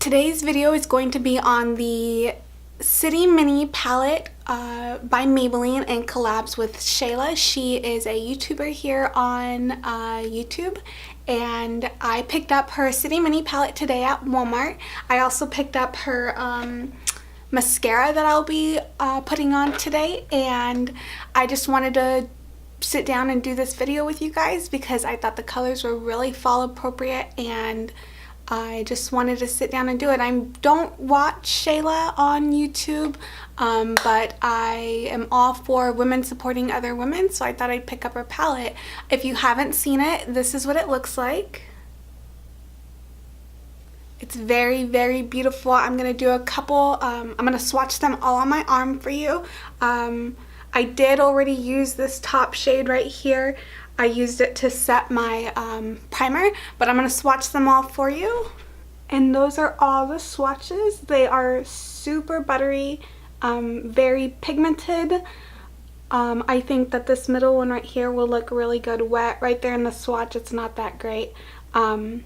Today's video is going to be on the City Mini palette by Maybelline and collabs with Shayla. She is a YouTuber here on YouTube, and I picked up her City Mini palette today at Walmart. I also picked up her mascara that I'll be putting on today, and I just wanted to sit down and do this video with you guys because I thought the colors were really fall appropriate, and I just wanted to sit down and do it. I don't watch Shayla on YouTube, but I am all for women supporting other women, so I thought I'd pick up her palette. If you haven't seen it, this is what it looks like. It's very, very beautiful. I'm going to do a couple, I'm going to swatch them all on my arm for you. I did already use this top shade right here. I used it to set my primer, but I'm going to swatch them all for you. And those are all the swatches. They are super buttery, very pigmented. I think that this middle one right here will look really good wet. Right there in the swatch, it's not that great, but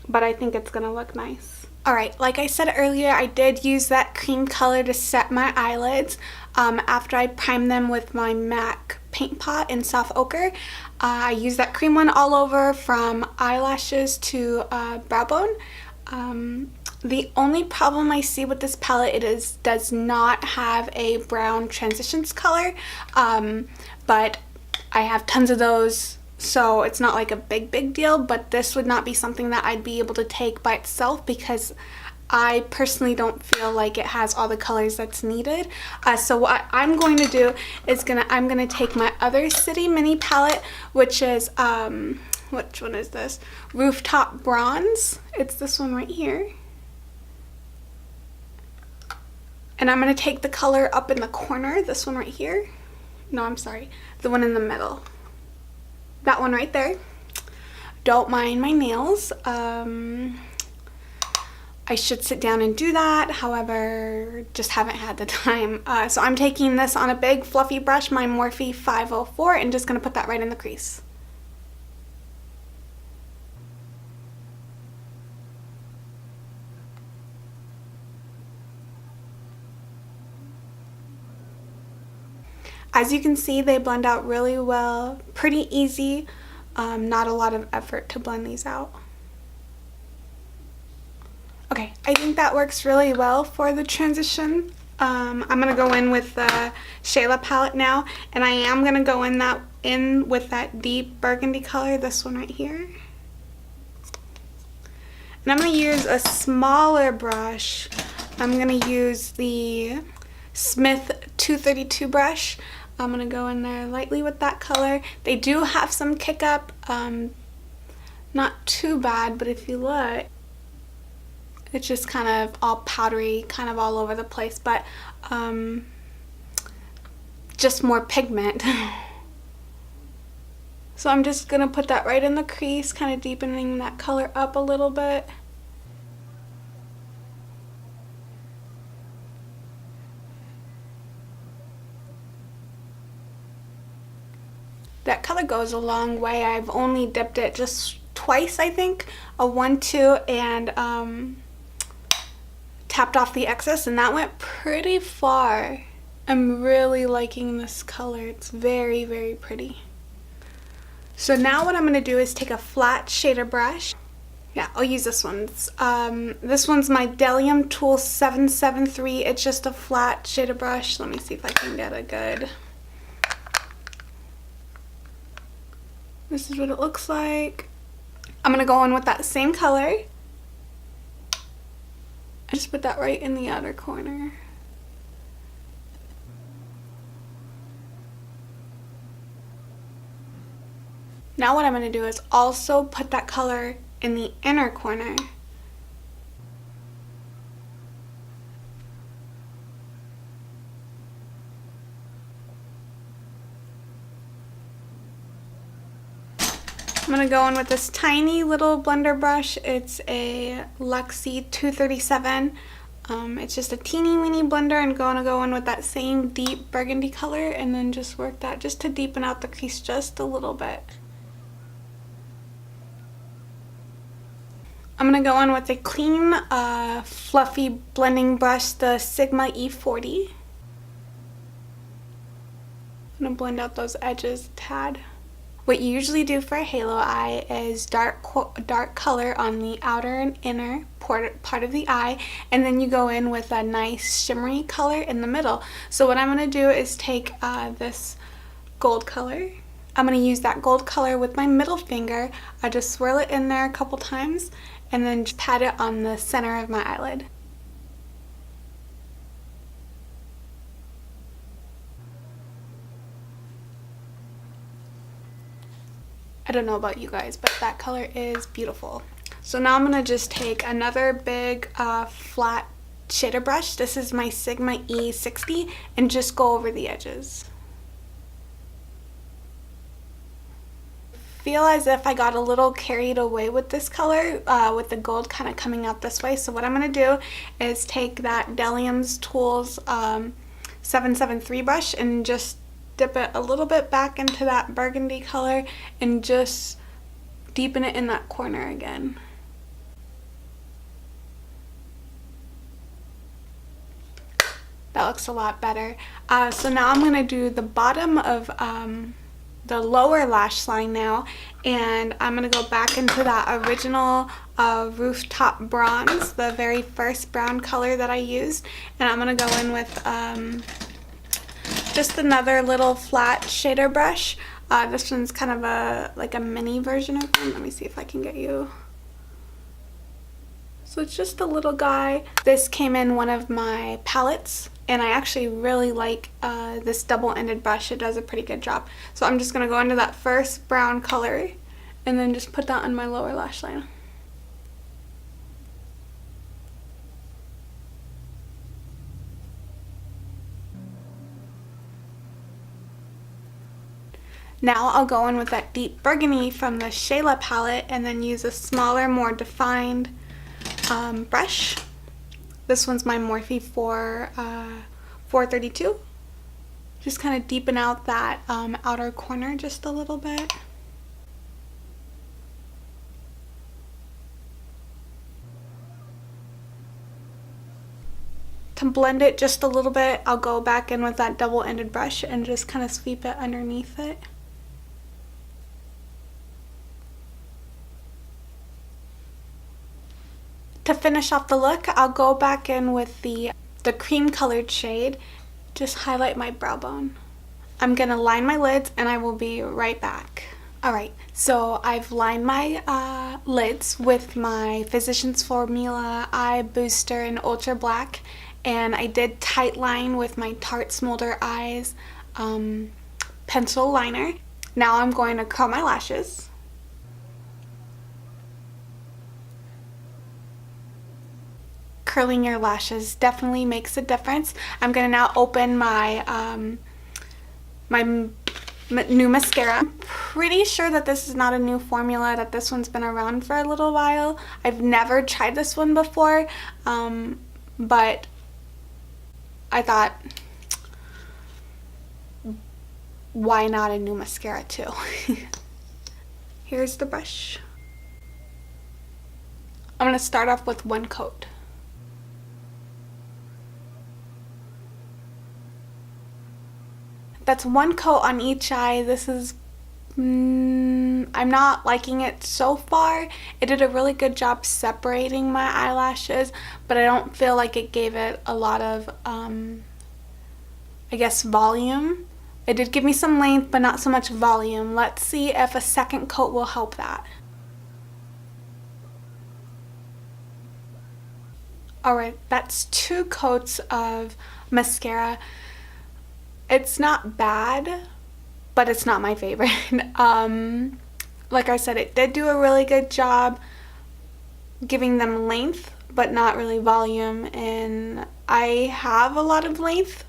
I think it's going to look nice. Alright, like I said earlier, I did use that cream color to set my eyelids after I primed them with my MAC paint pot in soft ochre. I used that cream one all over from eyelashes to brow bone. The only problem I see with this palette does not have a brown transitions color, but I have tons of those, so it's not like a big deal, but this would not be something that I'd be able to take by itself because I personally don't feel like it has all the colors that's needed. So what I'm going to do is I'm gonna take my other City Mini palette, which is which one is this? Rooftop Bronze. It's this one right here. And I'm gonna take the color up in the corner, this one right here. No, I'm sorry, the one in the middle. That one right there. Don't mind my nails. I should sit down and do that, however, just haven't had the time. So I'm taking this on a big fluffy brush, my Morphe 504, and just going to put that right in the crease. As you can see, they blend out really well, pretty easy, not a lot of effort to blend these out. Okay, I think that works really well for the transition. I'm going to go in with the Shayla palette now, and I am going to go in with that deep burgundy color, this one right here. And I'm going to use a smaller brush. I'm going to use the Smith 232 brush. I'm going to go in there lightly with that color. They do have some kick up, not too bad, but if you look, it's just kind of all powdery, kind of all over the place, but just more pigment. So I'm just going to put that right in the crease, kind of deepening that color up a little bit. That color goes a long way. I've only dipped it just twice, I think, a 1-2, and tapped off the excess, and that went pretty far. I'm really liking this color. It's very, very pretty. So now what I'm going to do is take a flat shader brush. Yeah, I'll use this one. This one's my Bdellium Tools 773. It's just a flat shader brush. Let me see if I can get a good... This is what it looks like. I'm going to go in with that same color. I just put that right in the outer corner. Now what I'm going to do is also put that color in the inner corner. I'm going to go in with this tiny little blender brush. It's a Luxie 237. It's just a teeny weeny blender, and going to go in with that same deep burgundy color and then just work that just to deepen out the crease just a little bit. I'm going to go in with a clean, fluffy blending brush, the Sigma E40. I'm going to blend out those edges a tad. What you usually do for a halo eye is dark color on the outer and inner part of the eye, and then you go in with a nice shimmery color in the middle. So what I'm going to do is take this gold color. I'm going to use that gold color with my middle finger. I just swirl it in there a couple times and then just pat it on the center of my eyelid. I don't know about you guys, but that color is beautiful. So now I'm going to just take another big flat shader brush. This is my Sigma E60, and just go over the edges. Feel as if I got a little carried away with this color, with the gold kind of coming out this way. So what I'm going to do is take that Bdellium Tools 773 brush and just dip it a little bit back into that burgundy color and just deepen it in that corner again. That looks a lot better. So now I'm going to do the bottom of the lower lash line now, and I'm going to go back into that original rooftop bronze, the very first brown color that I used, and I'm going to go in with just another little flat shader brush. This one's kind of like a mini version of one. Let me see if I can get you. So it's just a little guy. This came in one of my palettes, and I actually really like this double-ended brush. It does a pretty good job. So I'm just going to go into that first brown color and then just put that on my lower lash line. Now I'll go in with that deep burgundy from the Shayla palette and then use a smaller, more defined brush. This one's my Morphe 432. Just kind of deepen out that outer corner just a little bit. To blend it just a little bit, I'll go back in with that double-ended brush and just kind of sweep it underneath it. To finish off the look, I'll go back in with the cream colored shade, just highlight my brow bone. I'm gonna line my lids and I will be right back. Alright, so I've lined my lids with my Physicians Formula Eye Booster in Ultra Black, and I did tight line with my Tarte Smolder Eyes pencil liner. Now I'm going to curl my lashes. Curling your lashes definitely makes a difference. I'm going to now open my my new mascara. I'm pretty sure that this is not a new formula, that this one's been around for a little while. I've never tried this one before, but I thought, why not a new mascara too? Here's the brush. I'm going to start off with one coat. That's one coat on each eye. This is, I'm not liking it so far. It did a really good job separating my eyelashes, but I don't feel like it gave it a lot of, I guess, volume. It did give me some length, but not so much volume. Let's see if a second coat will help that. Alright, that's 2 coats of mascara. It's not bad, but it's not my favorite. Like I said, it did do a really good job giving them length, but not really volume, and I have a lot of length.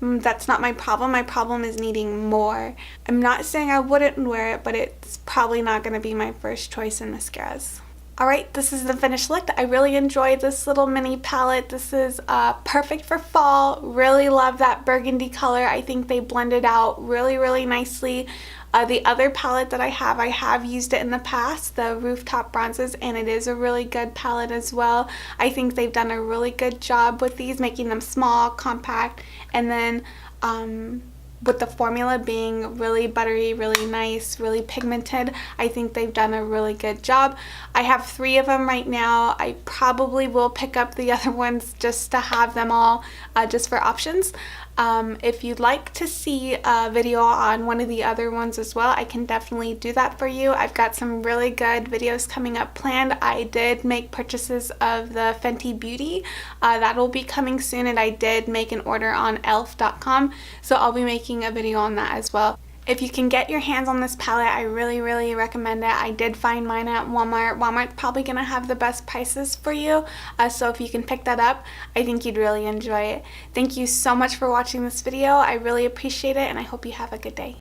That's not my problem. My problem is needing more. I'm not saying I wouldn't wear it, but it's probably not going to be my first choice in mascaras. Alright, this is the finished look. I really enjoyed this little mini palette. This is perfect for fall. Really love that burgundy color. I think they blended out really, really nicely. The other palette that I have used it in the past, the Rooftop Bronzes, and it is a really good palette as well. I think they've done a really good job with these, making them small, compact, and then with the formula being really buttery, really nice, really pigmented, I think they've done a really good job. I have 3 of them right now. I probably will pick up the other ones just to have them all just for options. If you'd like to see a video on one of the other ones as well, I can definitely do that for you. I've got some really good videos coming up planned. I did make purchases of the Fenty Beauty. That will be coming soon, and I did make an order on elf.com, so I'll be making a video on that as well. If you can get your hands on this palette, I really recommend it. I did find mine at Walmart. Walmart's probably going to have the best prices for you, so if you can pick that up, I think you'd really enjoy it. Thank you so much for watching this video. I really appreciate it, and I hope you have a good day.